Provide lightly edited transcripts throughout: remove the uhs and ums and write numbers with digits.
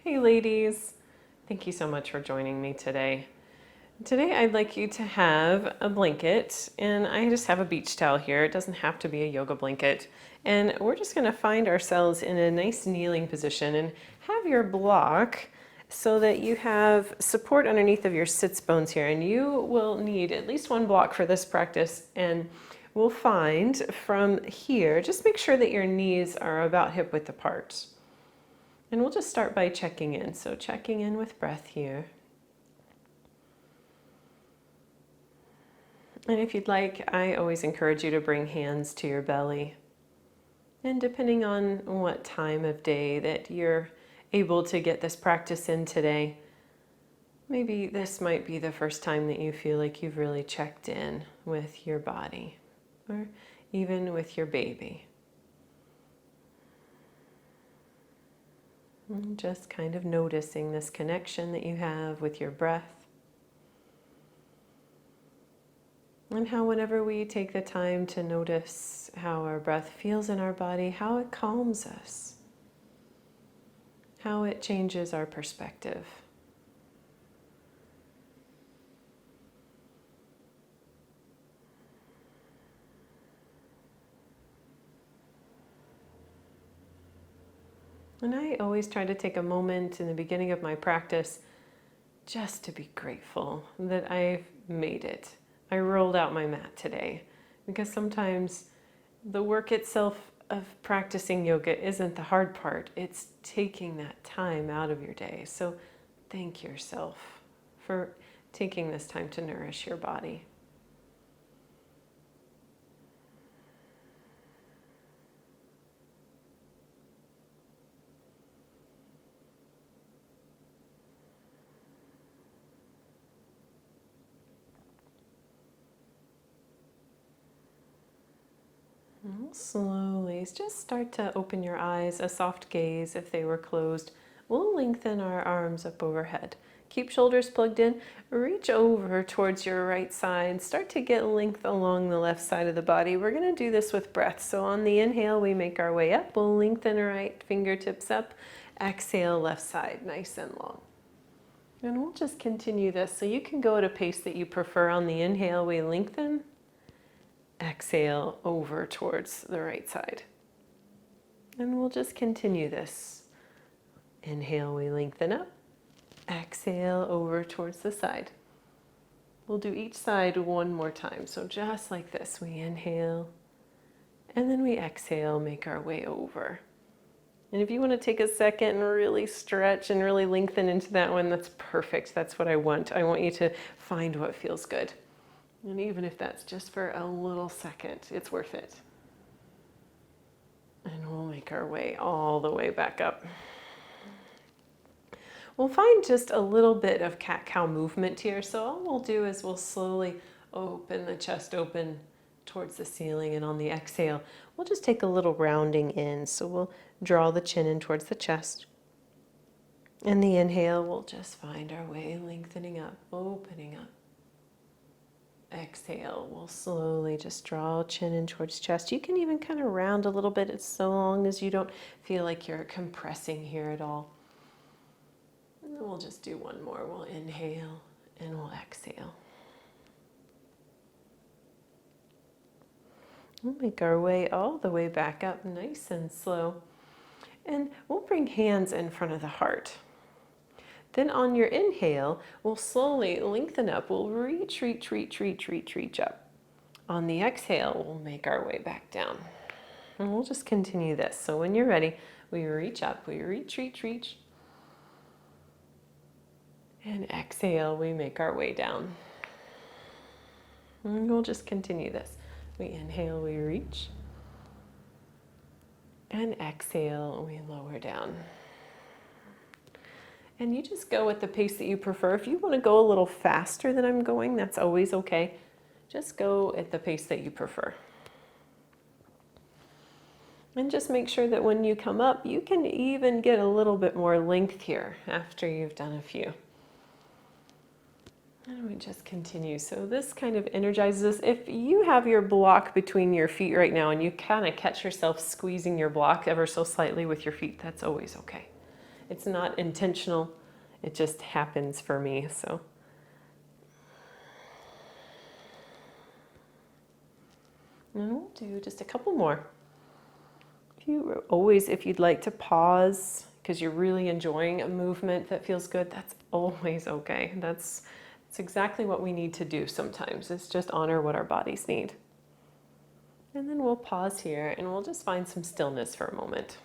Hey ladies, thank you so much for joining me today. Today I'd like you to have a blanket, and I just have a beach towel here. It doesn't have to be a yoga blanket. And we're just going to find ourselves in a nice kneeling position and have your block so that you have support underneath of your sits bones here. And you will need at least one block for this practice, and we'll find from here, just make sure that your knees are about hip width apart. And we'll just start by checking in. So checking in with breath here. And if you'd like, I always encourage you to bring hands to your belly. And depending on what time of day that you're able to get this practice in today, maybe this might be the first time that you feel like you've really checked in with your body, or even with your baby. And just kind of noticing this connection that you have with your breath. And how whenever we take the time to notice how our breath feels in our body, how it calms us, how it changes our perspective. And I always try to take a moment in the beginning of my practice just to be grateful that I've made it. I rolled out my mat today, because sometimes the work itself of practicing yoga isn't the hard part. It's taking that time out of your day. So thank yourself for taking this time to nourish your body. Slowly, just start to open your eyes, a soft gaze if they were closed. We'll lengthen our arms up overhead. Keep shoulders plugged in. Reach over towards your right side. Start to get length along the left side of the body. We're going to do this with breath. So on the inhale, we make our way up. We'll lengthen right fingertips up. Exhale, left side, nice and long. And we'll just continue this. So you can go at a pace that you prefer. On the inhale, we lengthen. Exhale over towards the right side. And we'll just continue this. Inhale, we lengthen up. Exhale over towards the side. We'll do each side one more time. So just like this, we inhale and then we exhale, make our way over. And if you want to take a second and really stretch and really lengthen into that one, that's perfect. That's what I want. I want you to find what feels good. And even if that's just for a little second, it's worth it. And we'll make our way all the way back up. We'll find just a little bit of cat-cow movement here. So all we'll do is we'll slowly open the chest open towards the ceiling. And on the exhale, we'll just take a little rounding in. So we'll draw the chin in towards the chest. And the inhale, we'll just find our way lengthening up, opening up. Exhale, we'll slowly just draw chin in towards chest. You can even kind of round a little bit, as so long as you don't feel like you're compressing here at all. And then we'll just do one more. We'll inhale and we'll exhale. We'll make our way all the way back up, nice and slow. And we'll bring hands in front of the heart. Then on your inhale, we'll slowly lengthen up. We'll reach up. On the exhale, we'll make our way back down. And we'll just continue this. So when you're ready, we reach up, we reach. And exhale, we make our way down. And we'll just continue this. We inhale, we reach. And exhale, we lower down. And you just go at the pace that you prefer. If you want to go a little faster than I'm going, that's always okay. Just go at the pace that you prefer. And just make sure that when you come up, you can even get a little bit more length here after you've done a few. And we just continue. So this kind of energizes us. If you have your block between your feet right now and you kind of catch yourself squeezing your block ever so slightly with your feet, that's always okay. It's not intentional. It just happens for me. So and we'll do just a couple more. If you'd like to pause because you're really enjoying a movement that feels good, that's always okay. That's exactly what we need to do sometimes. It's just honor what our bodies need. And then we'll pause here and we'll just find some stillness for a moment.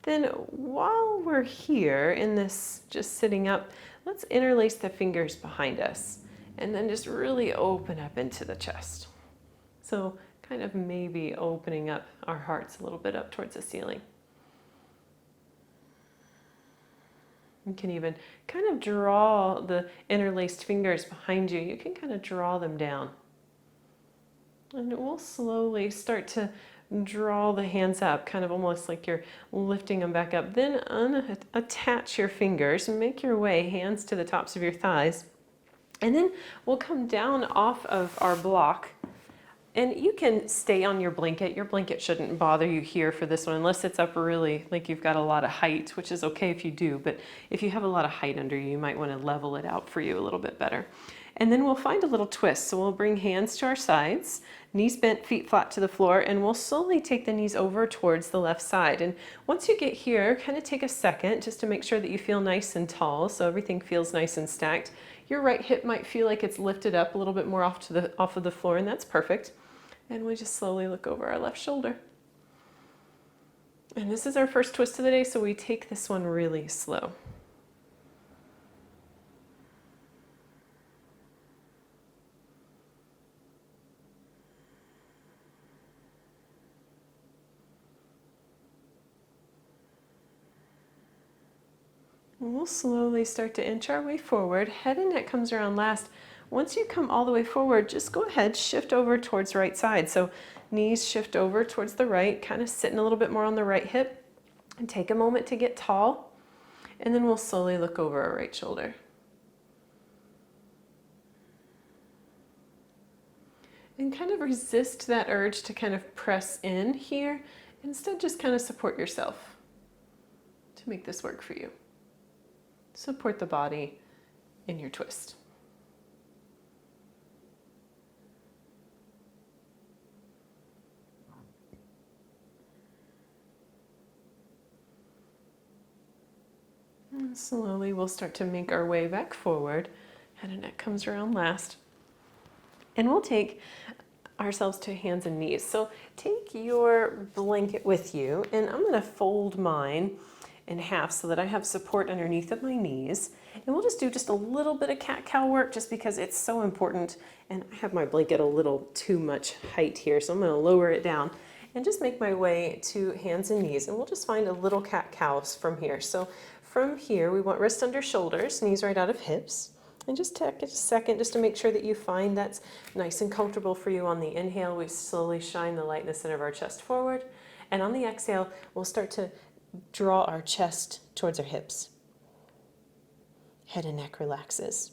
Then while we're here in this just sitting up, let's interlace the fingers behind us and then just really open up into the chest. So kind of maybe opening up our hearts a little bit up towards the ceiling. You can even kind of draw the interlaced fingers behind you. You can kind of draw them down. And we'll slowly start to draw the hands up, kind of almost like you're lifting them back up. Then attach your fingers and make your way, hands to the tops of your thighs. And then we'll come down off of our block. And you can stay on your blanket. Your blanket shouldn't bother you here for this one, unless it's up really, like you've got a lot of height, which is okay if you do. But if you have a lot of height under you, you might want to level it out for you a little bit better. And then we'll find a little twist. So we'll bring hands to our sides, knees bent, feet flat to the floor, and we'll slowly take the knees over towards the left side. And once you get here, kind of take a second just to make sure that you feel nice and tall, so everything feels nice and stacked. Your right hip might feel like it's lifted up a little bit more off of the floor, and that's perfect. And we just slowly look over our left shoulder. And this is our first twist of the day, so we take this one really slow. And we'll slowly start to inch our way forward. Head and neck comes around last. Once you come all the way forward, just go ahead, shift over towards right side. So knees shift over towards the right, kind of sitting a little bit more on the right hip. And take a moment to get tall. And then we'll slowly look over our right shoulder. And kind of resist that urge to kind of press in here. Instead, just kind of support yourself to make this work for you. Support the body in your twist. And slowly we'll start to make our way back forward. Head and neck comes around last. And we'll take ourselves to hands and knees. So take your blanket with you, and I'm going to fold mine in half so that I have support underneath of my knees. And we'll just do just a little bit of cat-cow work just because it's so important. And I have my blanket a little too much height here, so I'm going to lower it down and just make my way to hands and knees. And we'll just find a little cat-cows from here. So from here, we want wrist under shoulders, knees right out of hips. And just take a second just to make sure that you find that's nice and comfortable for you. On the inhale, we slowly shine the lightness center of our chest forward. And on the exhale, we'll start to draw our chest towards our hips. Head and neck relaxes.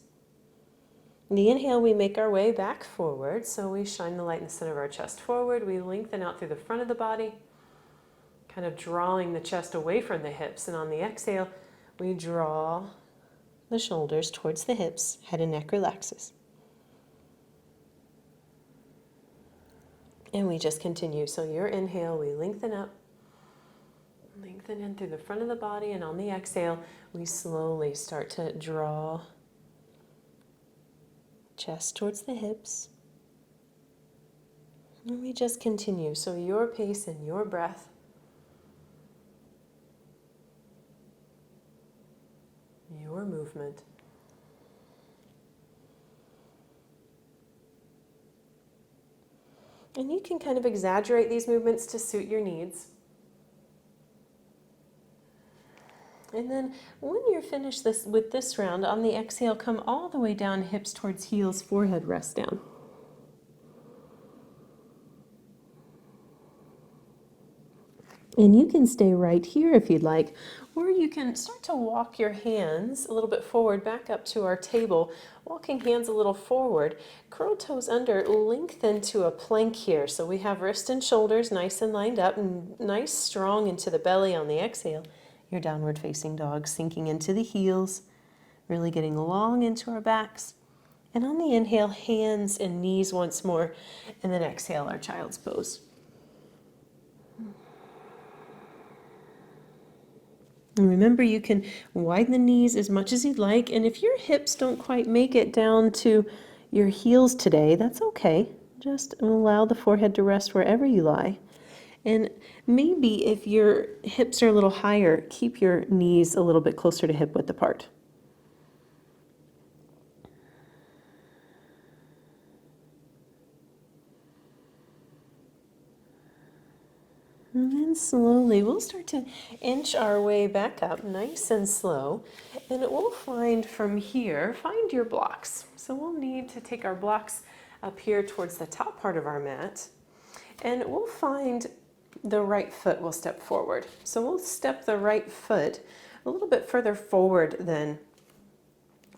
In the inhale, we make our way back forward. So we shine the lightness center of our chest forward. We lengthen out through the front of the body, kind of drawing the chest away from the hips. And on the exhale, we draw the shoulders towards the hips. Head and neck relaxes. And we just continue. So your inhale, we lengthen up. Lengthen in through the front of the body, and on the exhale, we slowly start to draw chest towards the hips. And we just continue. So your pace and your breath. Your movement. And you can kind of exaggerate these movements to suit your needs. And then when you're finished with this round, on the exhale, come all the way down, hips towards heels, forehead rest down. And you can stay right here if you'd like, or you can start to walk your hands a little bit forward, back up to our table, walking hands a little forward, curl toes under, lengthen to a plank here. So we have wrist and shoulders nice and lined up, and nice strong into the belly on the exhale. your downward facing dog, sinking into the heels, really getting long into our backs. And on the inhale, hands and knees once more, and then exhale, our child's pose. And remember, you can widen the knees as much as you'd like, and if your hips don't quite make it down to your heels today, that's okay. Just allow the forehead to rest wherever you lie. And maybe if your hips are a little higher, keep your knees a little bit closer to hip width apart. And then slowly we'll start to inch our way back up, nice and slow. And we'll find from here, find your blocks. So we'll need to take our blocks up here towards the top part of our mat. And we'll find the right foot will step forward. So we'll step the right foot a little bit further forward than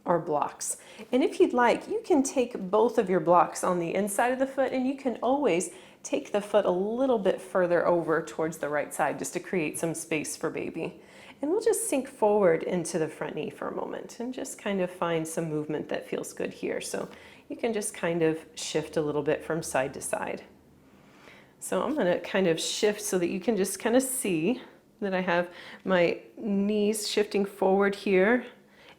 our blocks. And if you'd like, you can take both of your blocks on the inside of the foot, and you can always take the foot a little bit further over towards the right side just to create some space for baby. And we'll just sink forward into the front knee for a moment and just kind of find some movement that feels good here. So you can just kind of shift a little bit from side to side. So I'm going to kind of shift so that you can just kind of see that I have my knees shifting forward here.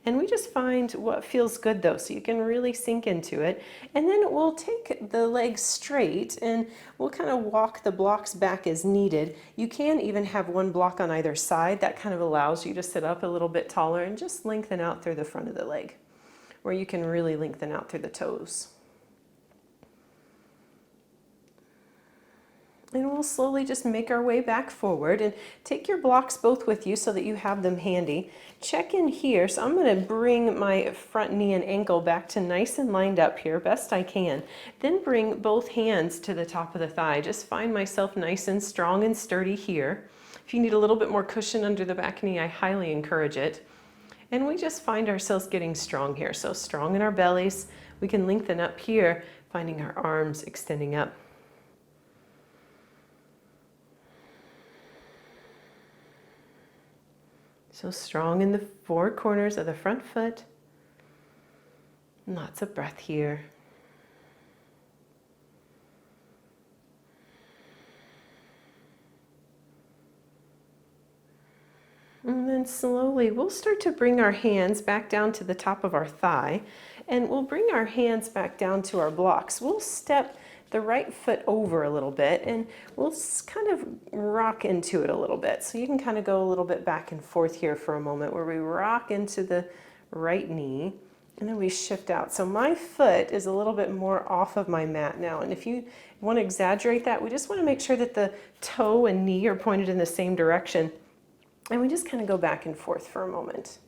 And we just find what feels good though, so you can really sink into it. And then we'll take the legs straight and we'll kind of walk the blocks back as needed. You can even have one block on either side. That kind of allows you to sit up a little bit taller and just lengthen out through the front of the leg, where you can really lengthen out through the toes. And we'll slowly just make our way back forward and take your blocks both with you so that you have them handy. Check in here. So I'm going to bring my front knee and ankle back to nice and lined up here, best I can. Then bring both hands to the top of the thigh. Just find myself nice and strong and sturdy here. If you need a little bit more cushion under the back knee, I highly encourage it. And we just find ourselves getting strong here. So strong in our bellies. We can lengthen up here, finding our arms extending up. So strong in the four corners of the front foot. Lots of breath here. And then slowly we'll start to bring our hands back down to the top of our thigh, and we'll bring our hands back down to our blocks. We'll step the right foot over a little bit and we'll kind of rock into it a little bit. So you can kind of go a little bit back and forth here for a moment where we rock into the right knee and then we shift out. So my foot is a little bit more off of my mat now. And if you want to exaggerate that, we just want to make sure that the toe and knee are pointed in the same direction. And we just kind of go back and forth for a moment.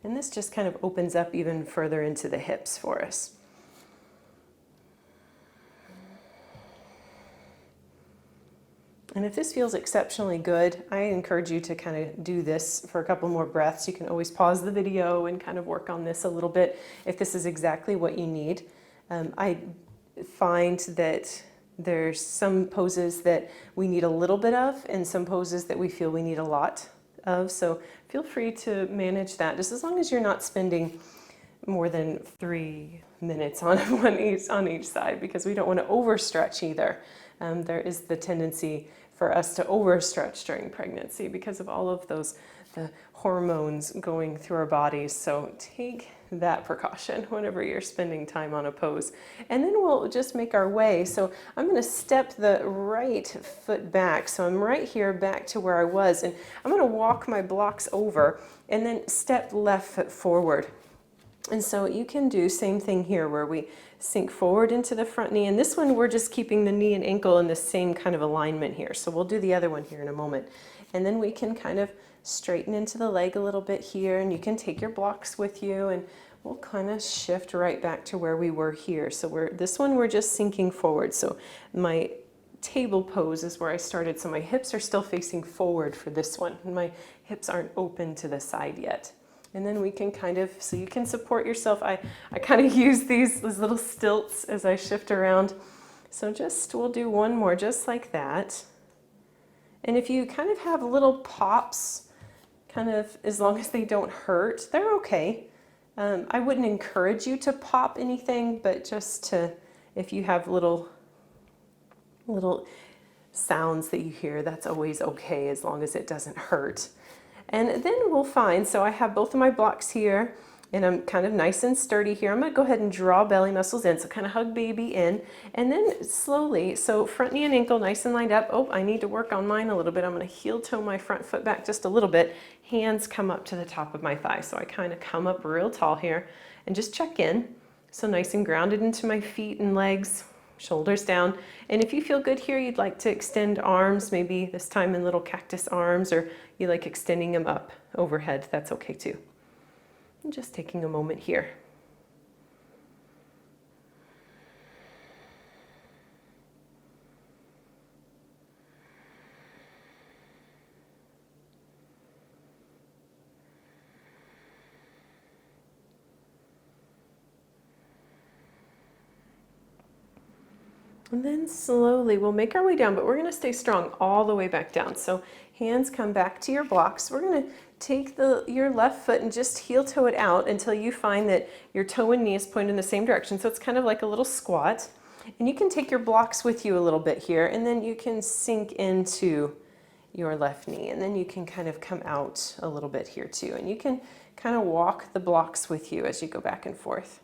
And this just kind of opens up even further into the hips for us. And if this feels exceptionally good, I encourage you to kind of do this for a couple more breaths. You can always pause the video and kind of work on this a little bit if this is exactly what you need. I find that there's some poses that we need a little bit of and some poses that we feel we need a lot of. So feel free to manage that, just as long as you're not spending more than 3 minutes on each side, because we don't want to overstretch either. There is the tendency for us to overstretch during pregnancy because of all of the hormones going through our bodies. So take that precaution whenever you're spending time on a pose. And then we'll just make our way. So I'm going to step the right foot back. So I'm right here back to where I was. And I'm going to walk my blocks over and then step left foot forward. And so you can do same thing here where we sink forward into the front knee. And this one, we're just keeping the knee and ankle in the same kind of alignment here. So we'll do the other one here in a moment. And then we can kind of straighten into the leg a little bit here. And you can take your blocks with you and we'll kind of shift right back to where we were here. So this one, we're just sinking forward. So my table pose is where I started. So my hips are still facing forward for this one. And my hips aren't open to the side yet. And then we can kind of, so you can support yourself. I kind of use these little stilts as I shift around. So we'll do one more just like that. And if you kind of have little pops kind of, as long as they don't hurt, they're okay. I wouldn't encourage you to pop anything, but just to, if you have little sounds that you hear, that's always okay as long as it doesn't hurt. And then we'll find, so I have both of my blocks here and I'm kind of nice and sturdy here. I'm going to go ahead and draw belly muscles in, so kind of hug baby in, and then slowly, so front knee and ankle nice and lined up. Oh, I need to work on mine a little bit. I'm going to heel toe my front foot back just a little bit. Hands come up to the top of my thigh, so I kind of come up real tall here and just check in. So nice and grounded into my feet and legs, shoulders down. And if you feel good here, you'd like to extend arms, maybe this time in little cactus arms, or you like extending them up overhead, that's okay too. And just taking a moment here. And then slowly we'll make our way down, but we're going to stay strong all the way back down. So hands come back to your blocks. We're going to take your left foot and just heel toe it out until you find that your toe and knee is pointed in the same direction. So it's kind of like a little squat. And you can take your blocks with you a little bit here, and then you can sink into your left knee. And then you can kind of come out a little bit here too. And you can kind of walk the blocks with you as you go back and forth.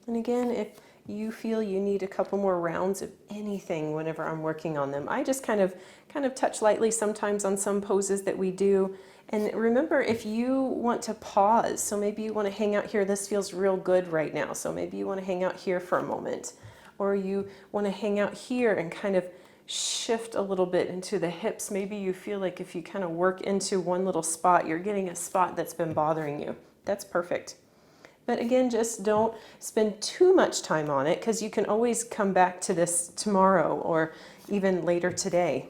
And again, if you feel you need a couple more rounds of anything whenever I'm working on them, I just kind of touch lightly sometimes on some poses that we do. And remember, if you want to pause, so maybe you want to hang out here, this feels real good right now, so maybe you want to hang out here for a moment, or you want to hang out here and kind of shift a little bit into the hips. Maybe you feel like if you kind of work into one little spot, you're getting a spot that's been bothering you. That's perfect. But again, just don't spend too much time on it, because you can always come back to this tomorrow or even later today.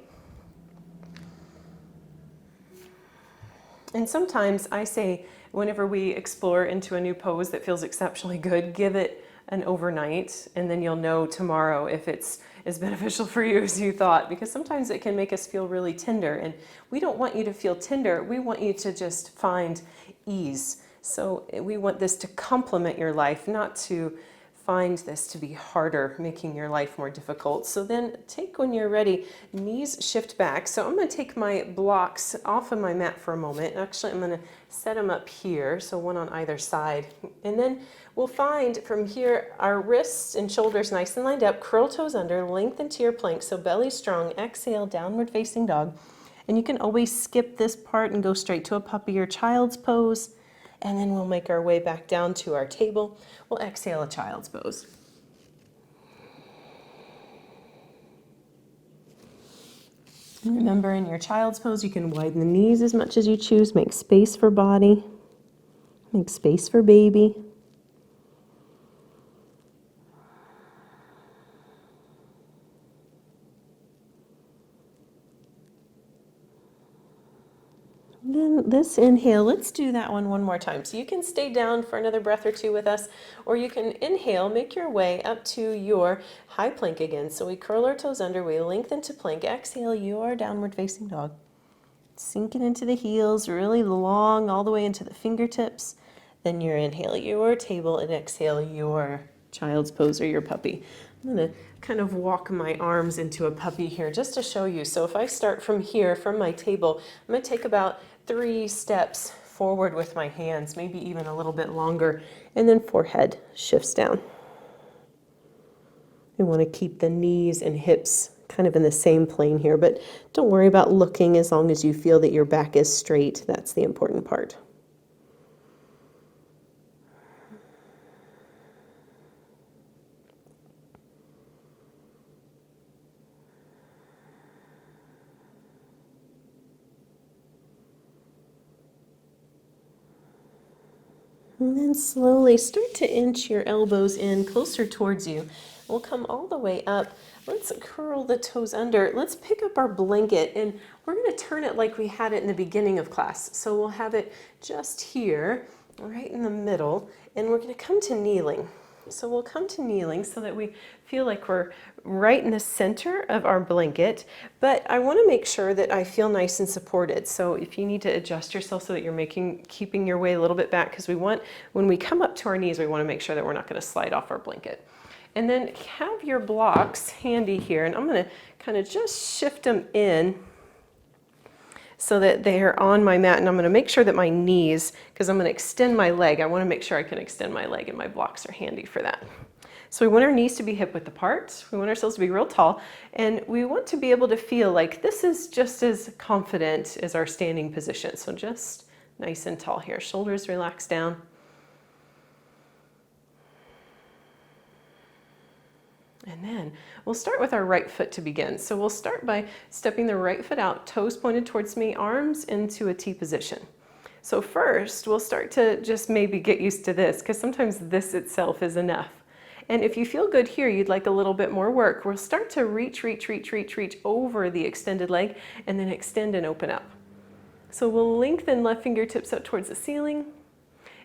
And sometimes I say, whenever we explore into a new pose that feels exceptionally good, give it an overnight, and then you'll know tomorrow if it's as beneficial for you as you thought, because sometimes it can make us feel really tender, and we don't want you to feel tender. We want you to just find ease. So we want this to complement your life, not to find this to be harder, making your life more difficult. So then take, when you're ready, knees shift back. So I'm going to take my blocks off of my mat for a moment. Actually, I'm going to set them up here, so one on either side. And then we'll find from here our wrists and shoulders nice and lined up, curl toes under, lengthen to your plank. So belly strong, exhale, downward facing dog. And you can always skip this part and go straight to a puppy or child's pose. And then we'll make our way back down to our table. We'll exhale a child's pose. And remember, in your child's pose, you can widen the knees as much as you choose. Make space for body. Make space for baby. Then this inhale, let's do that one more time. So you can stay down for another breath or two with us, or you can inhale, make your way up to your high plank again. So we curl our toes under, we lengthen to plank. Exhale, your downward facing dog. Sinking into the heels, really long, all the way into the fingertips. Then your inhale, your table, and exhale, your child's pose or your puppy. I'm going to kind of walk my arms into a puppy here just to show you. So if I start from here, from my table, I'm going to take about 3 steps forward with my hands, maybe even a little bit longer, and then forehead shifts down. We want to keep the knees and hips kind of in the same plane here, but don't worry about looking as long as you feel that your back is straight. That's the important part. And then slowly start to inch your elbows in closer towards you. We'll come all the way up. Let's curl the toes under. Let's pick up our blanket, and we're going to turn it like we had it in the beginning of class. So we'll have it just here, right in the middle, and we're going to come to kneeling. So we'll come to kneeling so that we feel like we're right in the center of our blanket, but I want to make sure that I feel nice and supported. So if you need to adjust yourself so that you're keeping your weight a little bit back, because when we come up to our knees, we want to make sure that we're not going to slide off our blanket. And then have your blocks handy here, and I'm going to kind of just shift them in so that they're on my mat, and I'm going to make sure that my knees, because I'm going to extend my leg, I want to make sure I can extend my leg, and my blocks are handy for that. So we want our knees to be hip width apart, we want ourselves to be real tall, and we want to be able to feel like this is just as confident as our standing position. So just nice and tall here, shoulders relax down. And then we'll start with our right foot to begin. So we'll start by stepping the right foot out, toes pointed towards me, arms into a T position. So first, we'll start to just maybe get used to this, because sometimes this itself is enough. And if you feel good here, you'd like a little bit more work, we'll start to reach over the extended leg, and then extend and open up. So we'll lengthen left fingertips up towards the ceiling.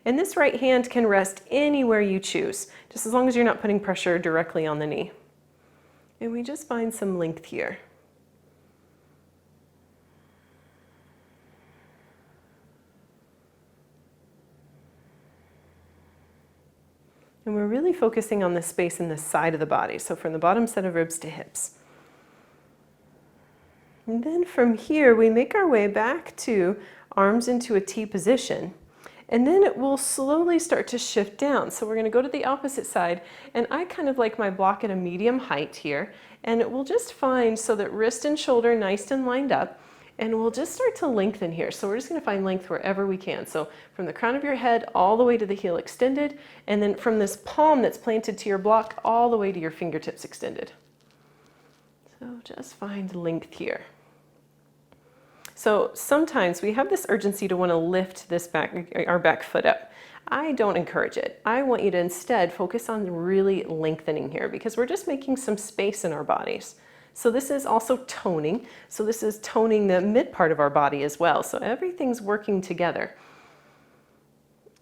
And this right hand can rest anywhere you choose, just as long as you're not putting pressure directly on the knee. And we just find some length here. And we're really focusing on the space in the side of the body, so from the bottom set of ribs to hips. And then from here, we make our way back to arms into a T position. And then it will slowly start to shift down. So we're going to go to the opposite side, and I kind of like my block at a medium height here, and it will just find so that wrist and shoulder nice and lined up, and we'll just start to lengthen here. So we're just going to find length wherever we can. So from the crown of your head all the way to the heel extended, and then from this palm that's planted to your block all the way to your fingertips extended. So just find length here. So sometimes we have this urgency to want to lift our back foot up. I don't encourage it. I want you to instead focus on really lengthening here, because we're just making some space in our bodies. So this is also toning. So this is toning the mid part of our body as well. So everything's working together.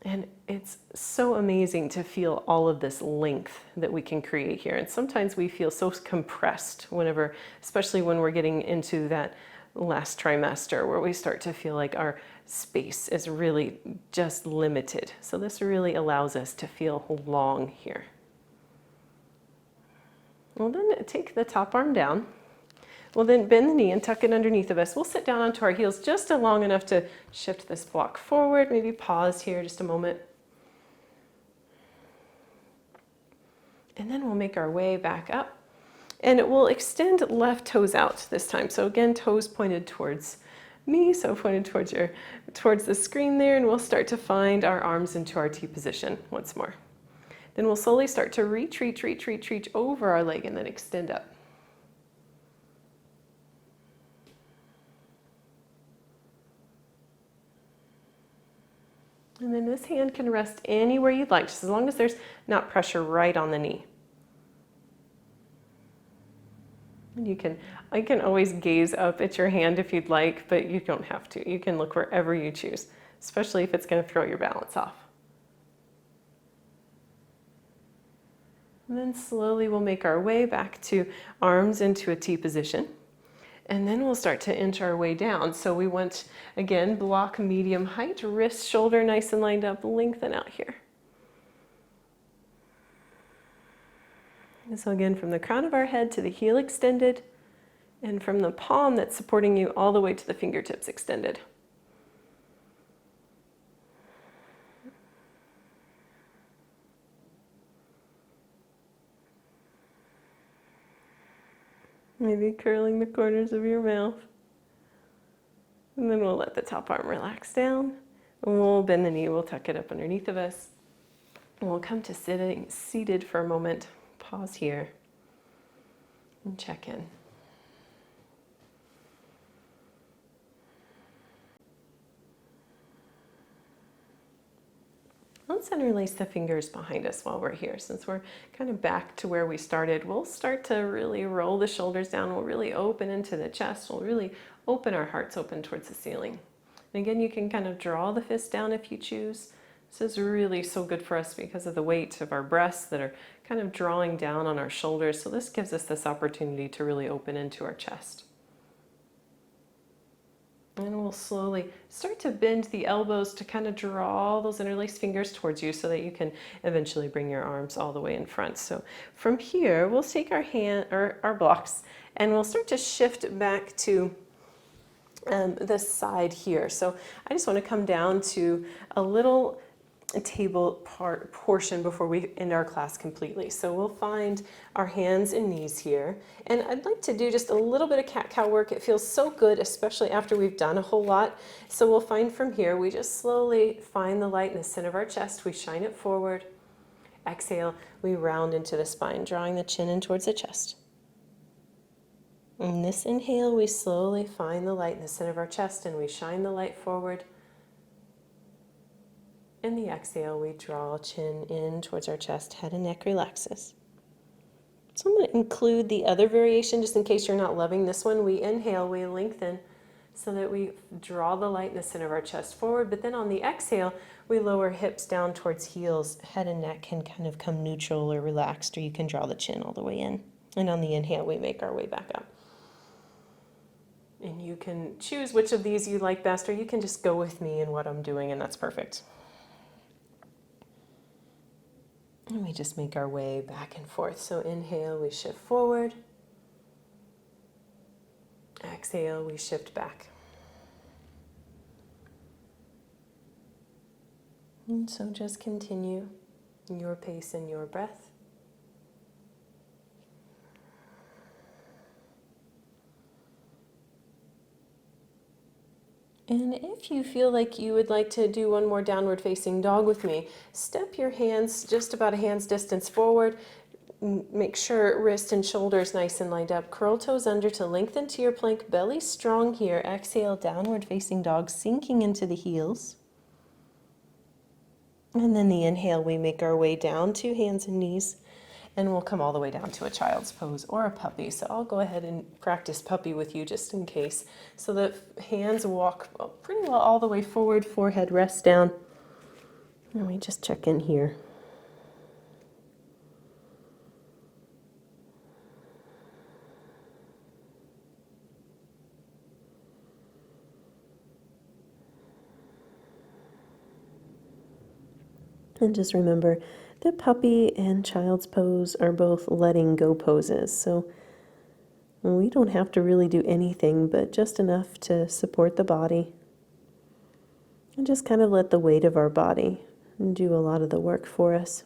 And it's so amazing to feel all of this length that we can create here. And sometimes we feel so compressed especially when we're getting into that last trimester, where we start to feel like our space is really just limited. So this really allows us to feel long here. Well, then take the top arm down. We'll then bend the knee and tuck it underneath of us. We'll sit down onto our heels just long enough to shift this block forward. Maybe pause here just a moment. And then we'll make our way back up. And it will extend left toes out this time. So again, toes pointed towards me, so pointed towards the screen there, and we'll start to find our arms into our T position once more. Then we'll slowly start to reach over our leg and then extend up. And then this hand can rest anywhere you'd like, just as long as there's not pressure right on the knee. And I can always gaze up at your hand if you'd like, but you don't have to. You can look wherever you choose, especially if it's going to throw your balance off. And then slowly we'll make our way back to arms into a T position. And then we'll start to inch our way down. So we want, again, block medium height, wrist, shoulder nice and lined up, lengthen out here. And so again, from the crown of our head to the heel extended, and from the palm that's supporting you all the way to the fingertips extended. Maybe curling the corners of your mouth. And then we'll let the top arm relax down. And we'll bend the knee, we'll tuck it up underneath of us. And we'll come to seated for a moment. Pause here and check in. let's interlace the fingers behind us while we're here. Since we're kind of back to where we started, we'll start to really roll the shoulders down. We'll really open into the chest. We'll really open our hearts open towards the ceiling. And again, you can kind of draw the fist down if you choose. This is really so good for us because of the weight of our breasts that are kind of drawing down on our shoulders. So this gives us this opportunity to really open into our chest. And we'll slowly start to bend the elbows to kind of draw those interlaced fingers towards you so that you can eventually bring your arms all the way in front. So from here, we'll take our hand or our blocks and we'll start to shift back to this side here. So I just want to come down to a little table portion before we end our class completely. So we'll find our hands and knees here. And I'd like to do just a little bit of cat-cow work. It feels so good, especially after we've done a whole lot. So we'll find from here, we just slowly find the light in the center of our chest. We shine it forward. Exhale, we round into the spine, drawing the chin in towards the chest. In this inhale, we slowly find the light in the center of our chest and we shine the light forward. In the exhale, we draw chin in towards our chest, head and neck relaxes. So I'm going to include the other variation just in case you're not loving this one. We inhale, we lengthen so that we draw the light in the center of our chest forward. But then on the exhale, we lower hips down towards heels. Head and neck can kind of come neutral or relaxed, or you can draw the chin all the way in. And on the inhale, we make our way back up. And you can choose which of these you like best, or you can just go with me in what I'm doing, and that's perfect. And we just make our way back and forth. So inhale, we shift forward. Exhale, we shift back. And so just continue your pace and your breath. And if you feel like you would like to do one more downward facing dog with me, step your hands just about a hand's distance forward. Make sure wrist and shoulders nice and lined up. Curl toes under to lengthen to your plank. Belly strong here. Exhale, downward facing dog, sinking into the heels. And then the inhale, we make our way down to hands and knees. And we'll come all the way down to a child's pose or a puppy. So I'll go ahead and practice puppy with you just in case. So the hands walk pretty well all the way forward, forehead rests down. And we just check in here. And just remember that puppy and child's pose are both letting go poses. So we don't have to really do anything, but just enough to support the body. And just kind of let the weight of our body do a lot of the work for us.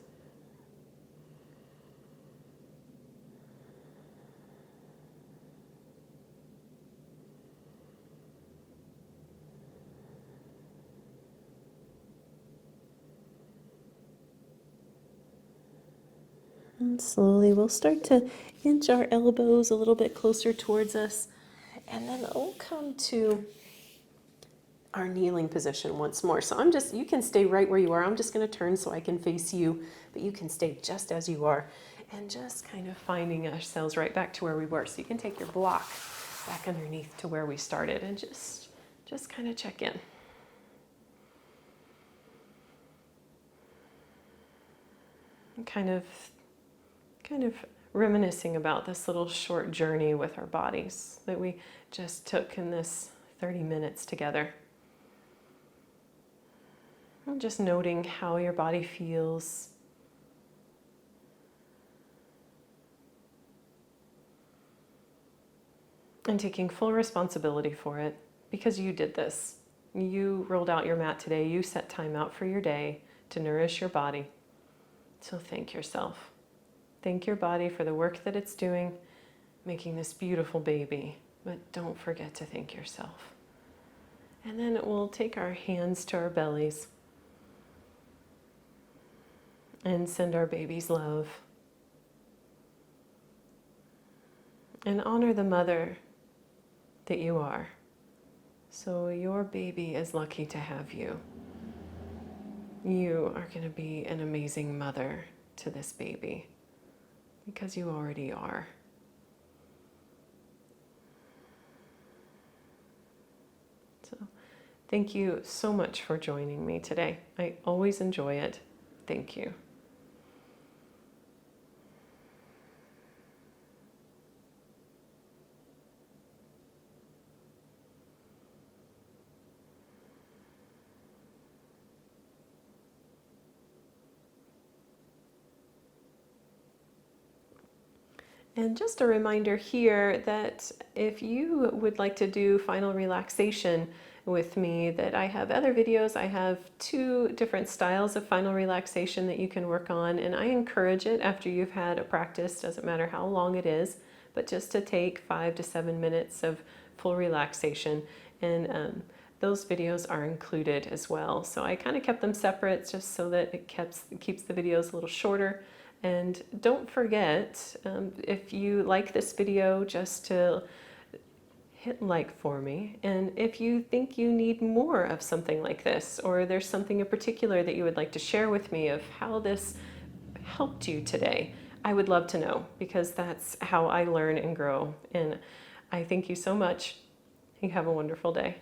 And slowly we'll start to inch our elbows a little bit closer towards us. And then we'll come to our kneeling position once more. So you can stay right where you are. I'm just going to turn so I can face you, but you can stay just as you are. And just kind of finding ourselves right back to where we were. So you can take your block back underneath to where we started and just kind of check in. And kind of reminiscing about this little short journey with our bodies that we just took in this 30 minutes together. And just noting how your body feels. And taking full responsibility for it because you did this. You rolled out your mat today. You set time out for your day to nourish your body. So thank yourself. Thank your body for the work that it's doing, making this beautiful baby. But don't forget to thank yourself. And then we'll take our hands to our bellies and send our babies love. And honor the mother that you are. So your baby is lucky to have you. You are going to be an amazing mother to this baby because you already are. So, thank you so much for joining me today. I always enjoy it. Thank you. And just a reminder here that if you would like to do final relaxation with me, that I have other videos. I have 2 different styles of final relaxation that you can work on, and I encourage it after you've had a practice, doesn't matter how long it is, but just to take 5 to 7 minutes of full relaxation. And those videos are included as well. So I kind of kept them separate just so that it keeps the videos a little shorter. And don't forget, if you like this video, just to hit like for me. And if you think you need more of something like this, or there's something in particular that you would like to share with me of how this helped you today, I would love to know, because that's how I learn and grow. And I thank you so much. You have a wonderful day.